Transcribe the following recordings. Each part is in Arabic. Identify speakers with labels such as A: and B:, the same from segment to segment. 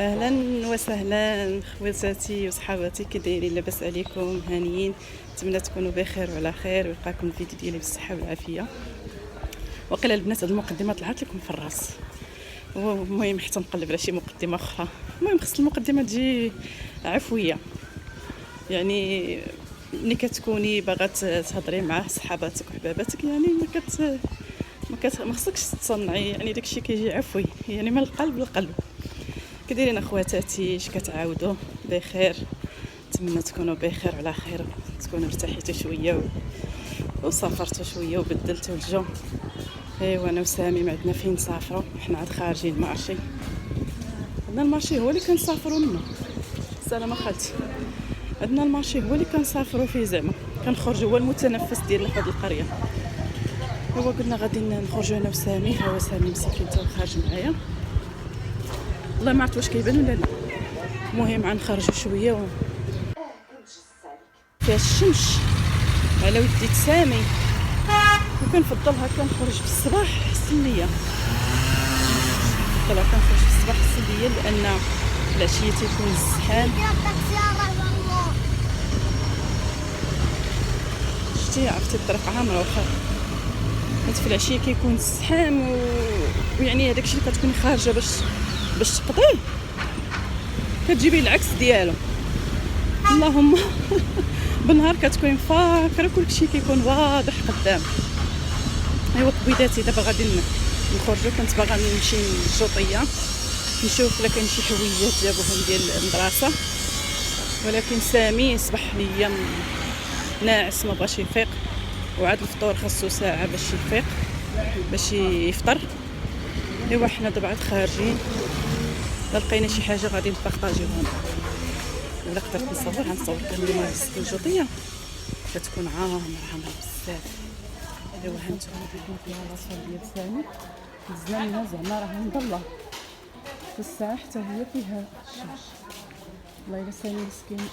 A: اهلا وسهلا خواتاتي وصحاباتي، كي دايرين؟ لاباس عليكم؟ هانيين؟ نتمنى تكونوا بخير وعلى خير ويلقاكم الفيديو ديالي بالصحه والعافيه. وقيلا البنات هاد المقدمه طلعت لكم في الراس. المهم حتى نقلب على شي مقدمه اخرى. المهم خص المقدمه تجي عفويه، يعني ملي كتكوني باغا تهضري مع صحاباتك وحباباتك، يعني ما خصكش تصنعي، يعني داكشي كيجي عفوي، يعني من القلب للقلب. كديرين اخواتاتي؟ اش كتعاودوا؟ بخير؟ نتمنى تكونوا بخير وعلى خير، تكونوا ارتحيتوا شويه وسافرتوا شويه وبدلتوا الجو. ايوا انا وسامي ما عندنا فين نسافروا، حنا عاد خارجين المارشي. عندنا المارشي هو اللي كنسافروا منه. سلام خالتي. عندنا المارشي هو اللي كنسافروا فيه، زعما كنخرجوا، هو المتنفس ديالنا في هذه القريه. هو قلنا غادي نخرجوا انا وسامي، هو سامي مسكين تا خارج معايا، والله ما عرفت واش كيبان ولا لا. المهم غنخرجوا شويه فيها الشمس على وديت سامي، وكنفضل هكا نخرج في الصباح حسن ليا. نفضل هكا نخرج في الصباح حسن ليا، لان العشيه تيكون الزحام. شتي عرفتي الطريق عامره واخا حيت في العشيه كيكون الزحام ويعني هذاك الشيء اللي كتكوني خارجه باش تقضيه كتجيبي العكس ديالو. اللهم بالنهار كتكوني فاكره كلشي كيكون واضح قدام. ايوا كبيداتي دابا غادي نخرجوا. كنت باغا نمشي للجوطيه نشوف الا كاين شي حويجات جابوهم ديال المدرسه، ولكن سامي صبح ليا ناعس ما بغاش يفيق، وعاد الفطور خاصو ساعه باش يفيق باش يفطر. ايوا حنا دابا عاد خارجين، لقينا شي حاجه غادي نبارطاجيوها. ولا قدرت نصور غنصور لكم اليوم الجوطيه كتكون عامره بزاف. ايوا هانتوما كيكون فيها لاصال ديال سامي مزيانه، زعما راه مضله في الساعه حتى هي فيها الشمس. والله الا سامي مسكين،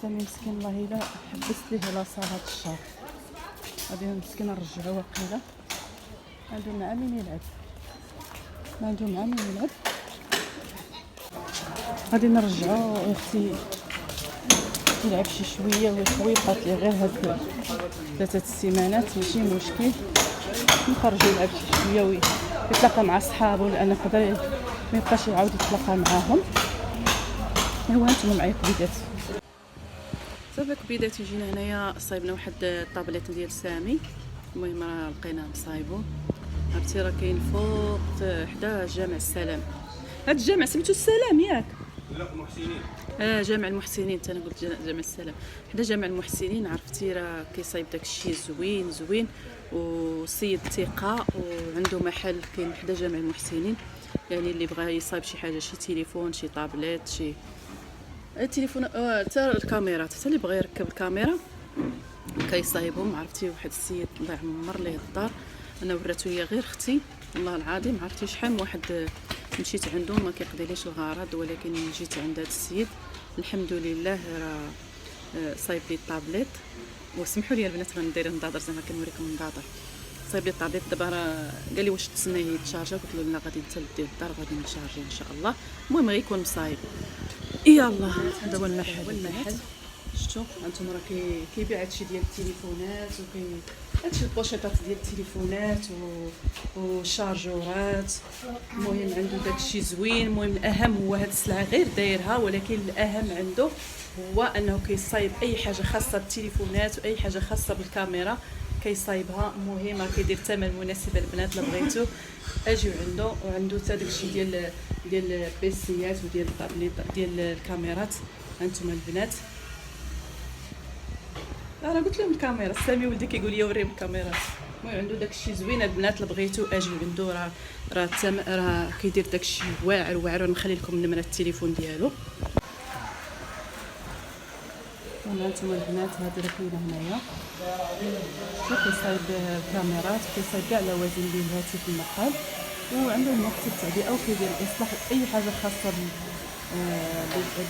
A: سامي مسكين، والله الا حبست ليه لاصال هاد الشهر. غادي مسكين نرجعو واقيلا، عنده مع مين يلعب، ما عنده مع مين يلعب. غادي نرجعو اختي يلعب شي شويه ويقات لي غير هاد 3 سيمانات ماشي مشكل، نخرجو يلعب شي شويه ويتلاقى مع صحابو، لان يقدر ما يبقاش يعاود يتلاقى معاهم. ايوا هانتوما معايا كبيدات. صافي كبيدات، جينا هنايا صايبنا واحد الطابليت ديال سامي. المهم راه لقيناه مصايبو، عرفتي راه كاين فوق حدا جامع السلام. هاد الجامع سميتو السلام ياك؟ لا المحسنين. جامع المحسنين، انا قلت جامع السلام. حدا جامع المحسنين عرفتي راه كيصايب داكشي زوين زوين، وسيد ثقه، وعنده محل كاين حدا جامع المحسنين. يعني اللي بغى يصايب شي حاجه، شي تليفون، شي طابليت، شي التليفون، حتى الكاميرات، حتى اللي بغى يركب الكاميرا كيصايبهم. عرفتي واحد السيد الله يعمر ليه الدار، انا وراتو ليا غير اختي، والله العظيم عرفتي شحال من واحد مشيت عنده ما كيقضيليش الغرض، ولكن جيت عند هذا السيد الحمد لله راه صايب لي الطابليت. وسمحوا لي البنات غندير نضاضر زعما كنوريكم نضاضر. صايب لي الطابليت دابا، راه قال لي واش تسناه يتشارجا، قلت له لا غادي نتا لديه الدار غادي نشارجي ان شاء الله. المهم غيكون مصايب. يلا هذا هو المحل. شفتوا هانتوما راه كيبيع هادشي ديال التليفونات، هادشي البوشيطات ديال التليفونات والشارجورات. المهم عنده داكشي زوين. المهم الاهم هو هاد السلعه غير دايرها، ولكن الاهم عنده هو انه كيصايب اي حاجه خاصه بالتليفونات واي حاجه خاصه بالكاميرا كيصايبها. المهم راه كيدير ثمن مناسب البنات اللي بغيتو اجيو عنده. وعنده حتى داكشي ديال البيسيات وديال الطابليت ديال الكاميرات. هانتوما البنات راه قلت لهم الكاميرا، سامي ولدي كيقول لي وريهم الكاميرات. المهم عنده داكشي زوين البنات اللي بغيتو اجيو عنده. راه كيدير داكشي واعر. ونخلي لكم نمره التليفون ديالو. وهانتوما البنات هادو راه كاينه هنايا، كيصايب الكاميرات، كيصايب كاع لوازم ديال الهاتف المقال، وعنده مكتب التعبئه وكيدير اصلاح اي حاجه خاصه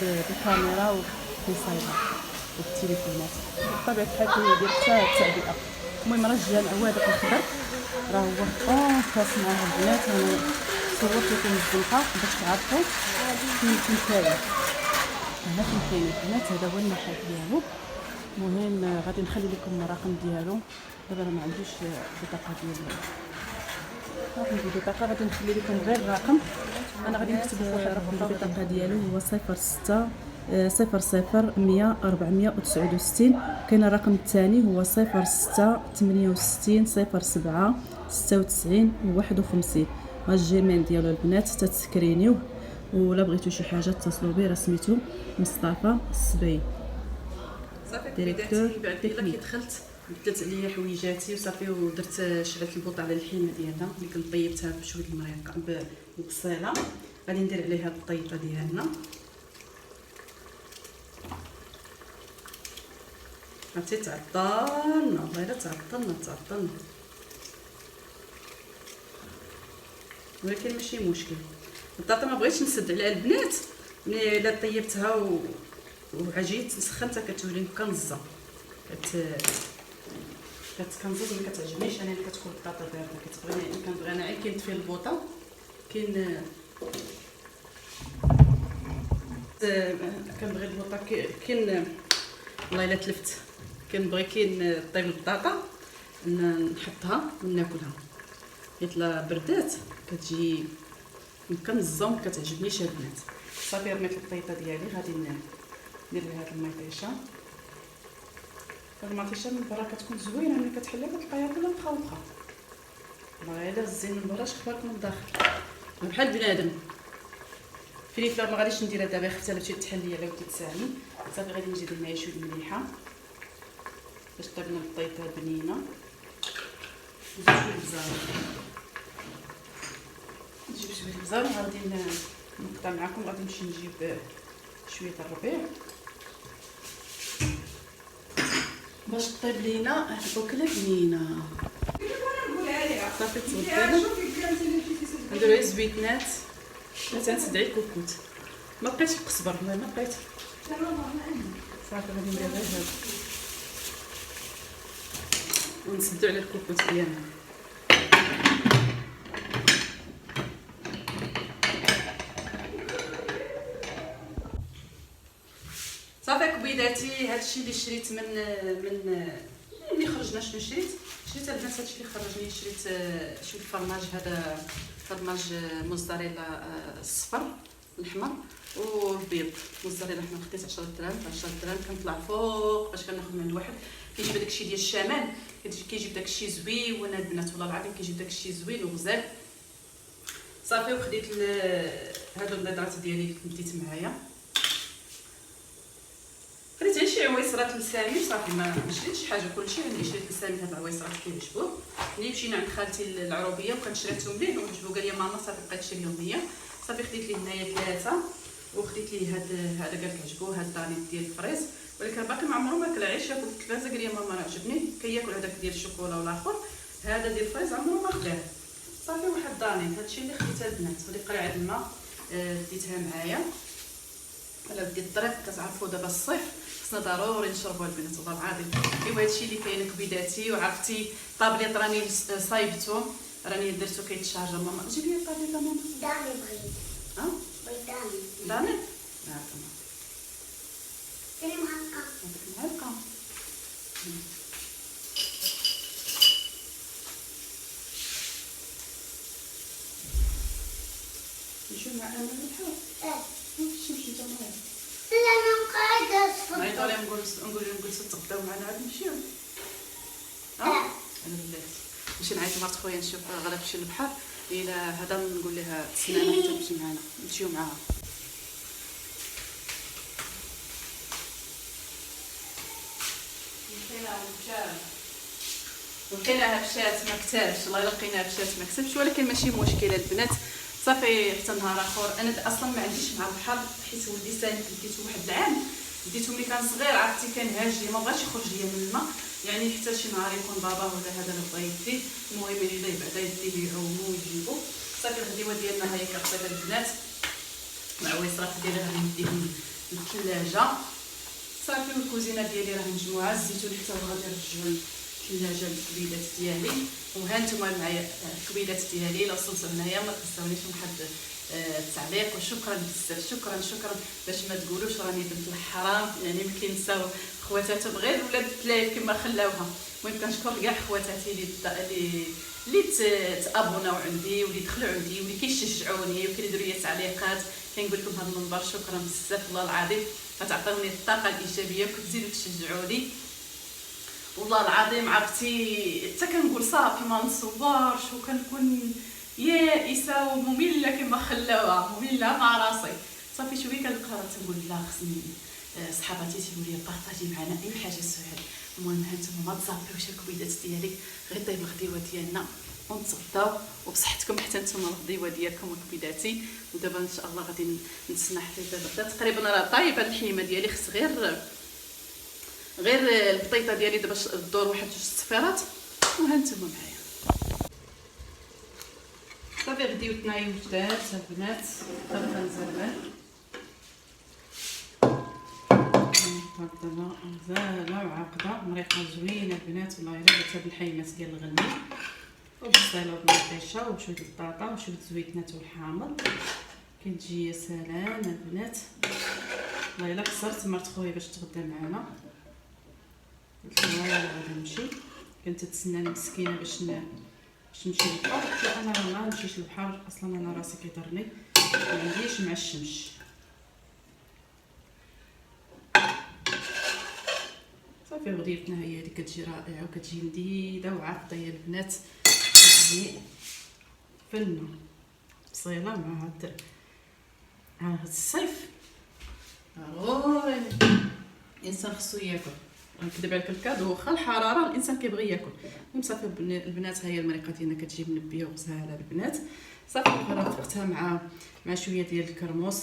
A: بالكاميرا وكيصايبها والتليفونات. بطبيعه الحال كيدير حتى التعبئه. المهم راه الجامع هو هذاك الخضر، راه هو كاس معاه البنات. انا صورت لكم الزنقه باش تعرفوا فين كاين. هنا فين كاين البنات، هذا هو المحل ديالو. المهم غادي نخلي لكم الرقم ديالو. دابا انا ما عنديش بطاقه ديال البطاقه، غادي نخلي لكم غير الرقم. انا غادي نكتب رقم البطاقه ديالو هو 06 00 100 469. كاين الرقم الثاني هو 06 68 07 96 51. ها الجيميل ديالو البنات تتسكرينيوه، ولا بغيتو شي حاجه اتصلوا به. راه سميتو مصطفى السبعي.
B: صافي ديريكتور تكنيك. دخلت بدلت عليا حويجاتي وصافي، ودرت شعلت البوطه على الحيمه ديالنا اللي كنت طيبتها بشويه المريقه بالبصيله. غادي ندير عليها الطيبه ديالنا. عرفتي تعطلنا والله الا تعطلنا، ولكن ماشي مشكل. البطاطا ما بغيتش نسد على البنات، ملي الا طيبتها وعجيت سخنتها كتولي مكنزه، كتكنزز. ما كتعجبنيش انا اللي كتكون البطاطا بارده، كنبغي انا غير كينطفي البوطه. كاين كنبغي البوطه كاين والله الا تلفت. كنبغي كاين طيب البطاطا نحطها وناكلها، حيت لا بردات كتجي مكنزه وما كتعجبنيش البنات. صافي رميت البيطه ديالي، غادي ندير لها هاد المطيشه. هاد المطيشه من برا كتكون زوينه، ملي كتحلها كتلقاها كلها مخلطه. والله الا الزين من برا شخباركم الداخل بحال بنادم. فليفله ما غاديش نديرها دابا، خفتها باش تحل ليا لا وديت تساعني. صافي غادي نزيد هنايا شويه المليحه باش طيبنا البيطه بنينه. نزيد شويه البزار، نجيب شويه البزار وغادي نقطع معكم. غادي نمشي نجيب شويه الربيع باش طيب لينا البوكله بنينه. صافي تصبرنا نديرو زويتنات. تنسدعي الكوكوت، ما بقيتش القزبر، والله ما بقيت. صافي غادي ندير غير هذا ونسدو على الكوكوت ديالنا. صافي كبيداتي، هادشي اللي شريت من ملي خرجنا. شنو شريت البنات؟ هادشي اللي خرجني، شريت شويه الفرماج. هذا فرماج موزاريلا الصفر الاحمر والبيض. موزاريلا احمر خديت 10 درهم. 10 درهم كنطلع فوق باش كناخذ من عند واحد كيجيب داكشي ديال الشمال، كيجيب داكشي زوين البنات، والله العظيم كيجيب داكشي زوين وغزال. صافي وخديت هادو البيضات ديالي اللي مديت معايا. خديت غير شي عويصرات لسامي صافي، ما شريتش حاجه، كلشي عندي. شريت لسامي هاد العويصرات كيعجبوه. ملي مشينا عند خالتي العروبيه وكان شريتهم ليه وعجبو، قال لي ماما صافي بقيت شريهم هي. صافي خديت ليه هنايا 3، وخديت ليه هذا قالت عجبوه، هاد الدانيت ديال الفريز، ولكن باقي ما عمرو ما كلا. عيش ياكل التلفازه، قال لي ماما راه عجبني. كياكل هذاك ديال الشوكولا والاخر، هذا ديال الفريز عمرو ما خداه. صافي واحد الدانيت، هادشي اللي خديتها البنات. غادي قرعه الماء ديتها معايا على بدي الطريق. كتعرفوا دابا الصيف خصنا ضروري نشربوا البنات، والله العظيم. ايوا هادشي اللي كاين كبيداتي. وعرفتي طابليط راني صايبته، راني درتو كيتشارجا. ماما جيب لي الطابليط ماما.
C: داني بغيت. بغيت
A: داني
C: تمام. كاين معلقه.
A: معلقه. نمشيو مع انا البحر. نمشي تما.
C: لا انا قاعده اصفر.
A: نعيطوا عليهم نقول تغداو معنا عاد نمشيو. انا بلاتي نمشي نعيط لمرت خويا نشوف غادا تمشي للبحر. الا هذا نقول لها تسنى حتى تمشي معنا، نمشيو معاها. لقيناها مشات ما كتبش، والله الا لقيناها مشات ما كتبش، ولكن ماشي مشكله البنات. صافي حتى نهار اخر. انا اصلا ما عنديش مع البحر، حيت ولدي سالك ديتو واحد العام، ديتو ملي كان صغير. عرفتي كان هاجي ما بغاش يخرج ليا من الماء، يعني حتى شي نهار يكون بابا ولا هذا اللي بغا يديه. المهم اللي بعدا يديه يعومو ويجيبو. صافي الغديوه ديالنا هي كطيب البنات. العويصرات ديالي غادي نديهم للثلاجه. صافي والكوزينه ديالي راه مجموعه. الزيتون حتى هو غادي نرجعو
B: الا عجب الكبيدات ديالي. وها نتوما معايا الكبيدات ديالي. الا وصلتوا هنايا ما تنساونيش من واحد التعليق، وشكرا بزاف. شكرا باش ما تقولوش راني بنت الحرام، يعني ما كينساو خواتاتهم غير ولاد التلايف كما خلاوها. المهم كنشكر كاع خواتاتي اللي تابوناو عندي واللي دخلوا عندي واللي كيشجعوني وكيديروا لي تعليقات. كنقول لكم هذا المنبر شكرا بزاف والله العظيم، كتعطيوني الطاقه الايجابيه وكتزيدوا تشجعوني. والله العظيم عرفتي حتى كنقول صافي ما نصورش وكنكون يائسه وممله كما خلاوها، ممله مع راسي. صافي شويه كنبقى تنقول لا خصني صحاباتي تيقولوا لي بارطاجي معنا اي حاجه سهل. المهم هانتوما ما تزابيوش الكبيدات ديالي، غير طيب الغديوه ديالنا ونتغداو وبصحتكم حتى نتوما الغديوه ديالكم وكبيداتي. ودابا ان شاء الله غادي نتسنى حتى دابا تقريبا راه طايبه الحيمه ديالي، خص غير البطيطه ديالي دابا الدور واحد 2 صفيرات. وهانتوما معايا صافي غديوتنا هي وجدات البنات. دابا نزربان هكذا مزاله وعاقده مريقه زوينه البنات والله الا درتها بالحيمات ديال الغني وبالصيله والمطيشه وشويه البطاطا وشويه الزويتنات والحامض. كتجي يا سلام البنات. والله الا كسرت مرت خويا باش تغدا معنا، قلت لها يلاه غادي نمشي. كنت تسناني مسكينه باش نمشي للبحر. قلت لها انا ما نمشيش للبحر اصلا، انا راسي كيضرني ما عنديش مع الشمس. صافي غديوتنا هي اللي كتجي رائعه وكتجي لذيذه وعاقده يا البنات. كتجي فنه بصيله مع هاد الصيف ضروري الانسان خصو ياكل. نكذب عليك الكادو واخا الحراره الانسان كيبغي ياكل. المهم صافي البنات ها هي المريقه ديالنا كتجي منبيه وغزاله البنات. صافي رافقتها مع شويه ديال الكرموس،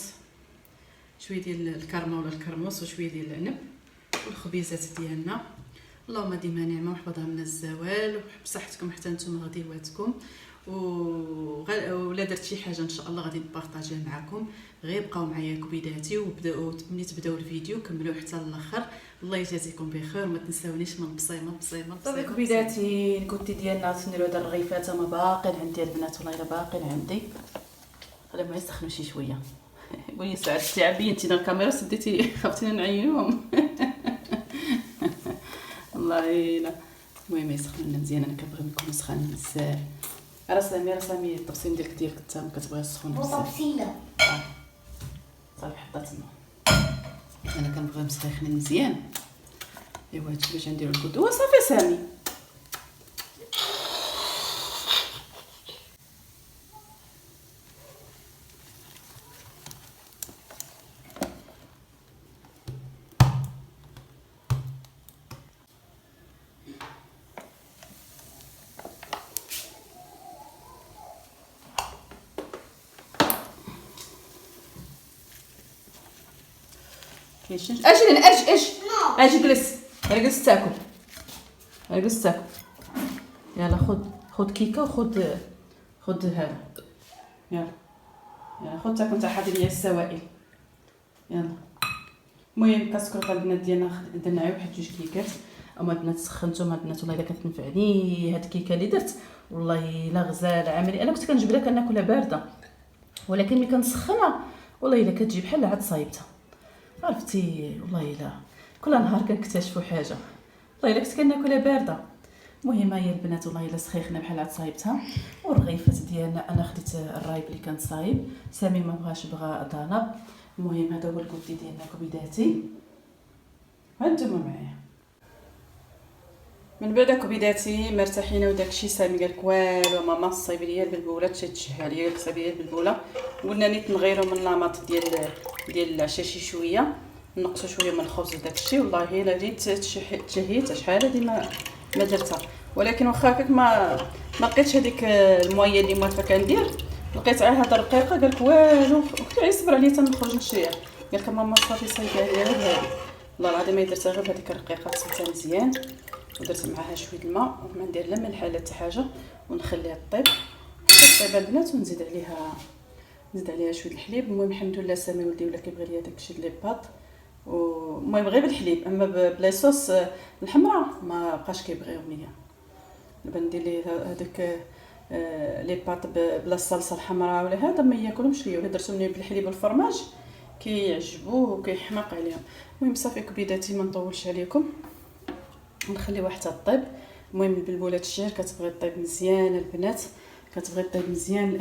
B: شويه ديال الكرمه ولا الكرموس وشويه ديال العنب والخبيزات ديالنا. اللهم ديما نعمه وحفظها من الزوال وبصحتكم حتى نتوما غديواتكم. ولا درت شي حاجه ان شاء الله غادي نبارطاجيها معكم. غير بقاو معايا كبيداتي وبداو ملي تبداو الفيديو كملوه حتى الاخر. الله يجازيكم بخير وما تنساونيش من البصيمه. صافي كبيداتي الكوتي ديالنا تنديروا هاد الرغيفات ما باقين عندي البنات، والله الا باقين عندي. خليهم يسخنوا شي شويه. قولي سعاد تعبي انت الكاميرا سديتي خفتينا نعينوهم. والله الا المهم يسخنوا لنا مزيان. انا كنبغي يكونوا سخانين بزاف. راه سامي الطبسيل ديالك انت ما كتبغي السخون بزاف.
C: طبسيله
B: صافي حطها تما. انا كنبغيهم مسخنين مزيان. ايوا هادشي باش نديرو القدوه. صافي سامي كاينش. اجي جلس تاكل. يلا خذ كيكه خذ هذا. يلا خذ تاكل تاع حاضر ليا السوائل. يلا المهم كاسكروطه البنات ديالنا درنا غير واحد 2 كيكات. اما البنات سخنتهم البنات والله الا كتنفعني هاد الكيكه اللي درت. والله الا غزاله عامري. انا كنت كنجبدها كناكلها بارده، ولكن ملي كنسخنها والله الا كتجي بحال عاد صايبتها. عرفتي والله الا كل نهار كنكتشفوا حاجه. والله الا كنت كناكلها بارده. المهم هي البنات والله الا سخيخنا بحال عاد صايبتها. والرغيفات ديالنا انا خديت الرايب اللي كان صايب، سامي ما بغاش بغى ضنب. المهم هذا هو الكوتي ديالنا كبيداتي. هانتوما معايا من بعد كبيداتي مرتاحين وداكشي. سامي قالك والو ماما صايبي ليا البلبوله تشهى ليا صايبي ليا البلبوله. قلنا نيت نغيروا من لاماط ديال العشاء شي شويه، نقصوا شويه من الخبز وداكشي. والله الا جيت تشهيت شحال هادي ما درتها، ولكن واخا هكاك ما لقيتش هذيك المويه اللي موالفه كندير. لقيت على هذا الرقيقه قالك والو. قلت له يصبر عليا تنخرج نشريها. قالك ماما صافي صايبها ليا غير هذه. والله العظيم ما درتها غير بهذيك الرقيقه. غسلتها مزيان ودرت معاها شويه الماء وما ندير لا ملح لا حتى حاجه ونخليها طيب. طيب البنات ونزيد عليها شويه الحليب. المهم الحمد لله سامي ولدي ولا كيبغي ليا داكشي لي باط.
A: المهم غير بالحليب، اما بلا صوص الحمراء ما بقاش كيبغيو نيا. دابا ندير ليه هذاك لي باط بلا الصلصه الحمراء ولا هذا ما ياكلهمش ليا، ولا درتهم ليه بالحليب والفرماج كيعجبوه وكيحماق عليهم. المهم صافي كبيداتي ما نطولش عليكم، نخليوها حتى طيب. المهم البلبولات الشعير كتبغي طيب مزيان البنات، كتبغي طيب مزيان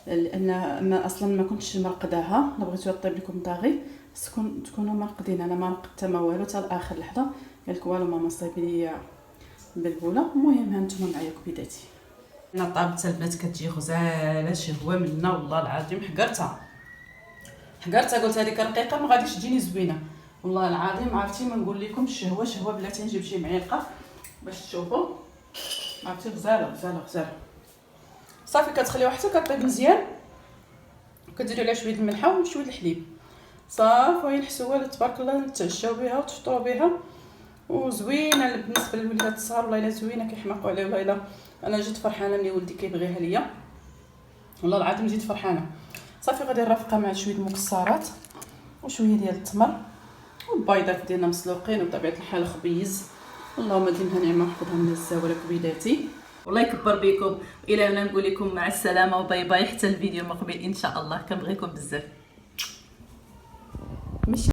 A: لان ما اصلا ما كنتش مرقداها، الا بغيتوها طيب لكم طاغي تكونوا مرقدين. انا ما رقدت ما والو حتى لاخر لحظه، قالك والو ماما صايبي لي بلبوله. المهم ها نتوما معايا كبيداتي. انا طابت البنات كتجي غزاله شهوه منا والله العظيم. حقرتها قلت هذيك رقيقه ما غاديش تجيني زوينه والله العظيم. عرفتي ما نقول لكم الشهوه بلاتي نجيب شي معلقه باش تشوفوا. عرفتي غزاله صافي. كتخليوها حتى كطيب مزيان، كديروا عليها شويه الملحه وشويه الحليب صافي، وينحسوها تبارك الله نتعشاو بها وتفطروا بها. وزوينه بالنسبه للوليدات الصغار والله الا زوينه كيحماقوا عليها. والله الا انا جيت فرحانه ملي ولدي كيبغيها ليا والله العظيم، جيت فرحانه. صافي غادي نرافقها مع شويه المكسرات وشويه ديال التمر والبيضات ديالنا مسلوقين وبطبيعه الحال خبيز. اللهم ديمها نعمه وحفظها من الزاوره كبيداتي.
D: والله يكبر بكم. الى هنا نقول لكم مع السلامه وباي باي حتى الفيديو المقبل ان شاء الله. كنبغيكم بزاف.